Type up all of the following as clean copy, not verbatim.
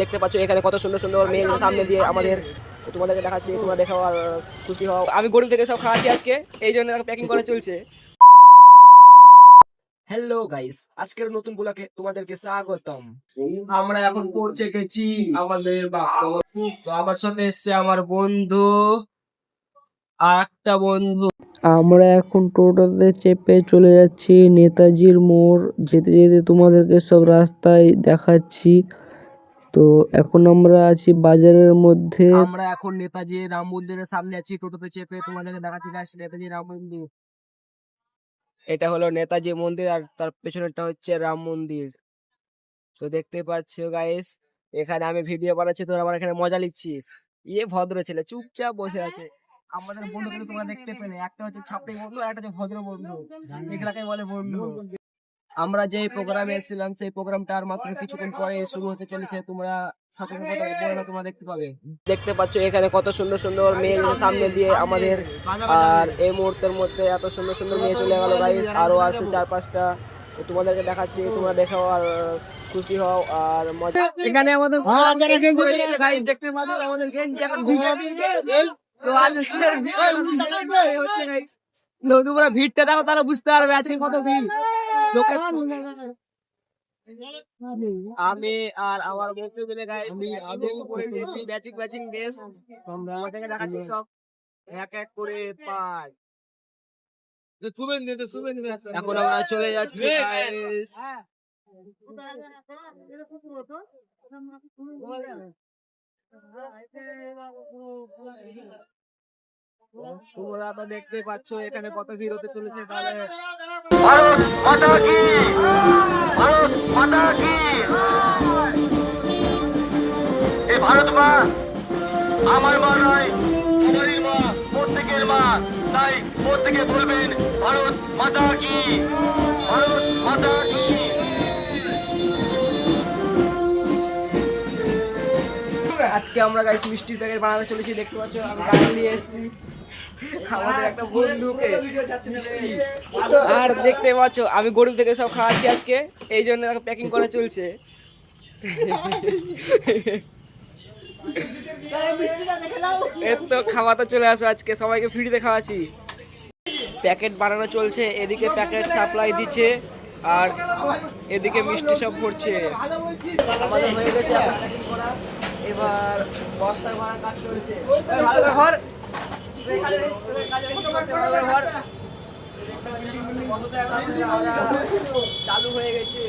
দেখতে পাচ্ছ এখানে কত সুন্দর সুন্দর মেয়ে সামনে দিয়ে আমাদের তোমাদেরকে দেখাচ্ছি, তোমরা দেখাও আর খুশি হও। আমি গরিব থেকে সব খাওয়াচ্ছি আজকে, এই জন্য প্যাকিং করে চলছে। হ্যালো গাইস, আজকের নতুন ব্লগে তোমাদেরকে স্বাগতম। আমরা এখন পৌঁছে গেছি আমাদের তো আমার সাথে এসছে আমার বন্ধু আর একটা বন্ধু। আমরা এখন টোটোতে চেপে চলে যাচ্ছি নেতাজির মোড়। যেতে যেতে তোমাদেরকে সব রাস্তায় দেখাচ্ছি। তো এখন আমরা আছি বাজারের মধ্যে। আমরা এখন নেতাজি রাম মন্দিরের সামনে আছি, টোটোতে চেপে তোমাদেরকে দেখাচ্ছি নেতাজি রাম মন্দির। এটা হলো নেতাজি মন্দির আর তার পেছনেরটা হচ্ছে রাম মন্দির। তো দেখতে পাচ্ছ গাইস, এখানে আমি ভিডিও বানাচ্ছি, তোরা আমার এখানে মজা নিচ্ছিস। ভদ্র ছেলে চুপচাপ বসে আছে। আমাদের বন্ধুগুলো তোমরা দেখতে পেলে, একটা হচ্ছে ছাপড়ি বন্ধু আর একটা হচ্ছে ভদ্র বন্ধু। এগুলাকে বলে বন্ধু। আমরা যে প্রোগ্রামে এসেছিলাম সেই প্রোগ্রামটা আর মাত্র কিছুক্ষণ পরে শুরু হতে চলেছে। তোমরা সাথে তোমরা দেখতে পাবে। দেখতে পাচ্ছ এখানে কত সুন্দর সুন্দর মেয়ে সামনে দিয়ে আমাদের, আর এই মুহূর্তের মধ্যে এত সুন্দর সুন্দর মেয়ে চলে গেল গাইস। আরো আছে 4-5টা, তোমাদেরকে দেখাচ্ছি, তোমরা দেখাও আর খুশি হও আর মজা। এখানে আমাদের গাইস দেখতে পাচ্ছ আমাদের গেঞ্জি এখন তো তোমরা ভিড়টা দেখো, তাহলে বুঝতে পারবে আজকে কত ভিড়। আমি আর আমার বন্ধু মিলে ম্যাচিং ম্যাচিং ড্রেস দেখাচ্ছি, সব এক এক করে পাই। এখন আমরা চলে যাচ্ছি guys। তোমরা তো দেখতে পাচ্ছ এখানে কত ভিড় হতে চলেছে। তাহলে ভারত মাতা কি, ভারত মাতা কি। এই ভারত মা আমার মা নয়, আমারই মা, প্রত্যেকের মা। তাই প্রত্যেকে বলবেন ভারত মাতা কি, ভারত মাতা কি। আজকে আমরা গাইস মিষ্টির প্যাকেট বানাতে চলেছি। দেখতে পাচ্ছ আমি গাড়ি নিয়ে এসেছি আমাদের একটা বন্ধুকে মিষ্টি। আর দেখতে পাচ্ছ আমি গরিব থেকে সব খাওয়াচ্ছি আজকে, এই জন্য প্যাকিং করে চলছে। এর তো খাওয়াতে চলে আসো, আজকে সবাইকে ফ্রিতে খাওয়াচ্ছি। প্যাকেট বানানো চলছে, এদিকে প্যাকেট সাপ্লাই দিচ্ছে আর এদিকে মিষ্টি সব ভরছে। আমাদের হয়ে গেছে প্যাকিং করা, এবার বস্তায় ভরার কাজ চলছে। চালু হয়ে গেছে।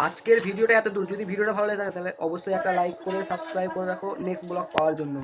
আজকের ভিডিওটা এত দূর। যদি ভিডিওটা ভালো লাগে থাকে তাহলে অবশ্যই একটা লাইক করে সাবস্ক্রাইব করে রাখো নেক্সট ব্লগ পাওয়ার জন্য।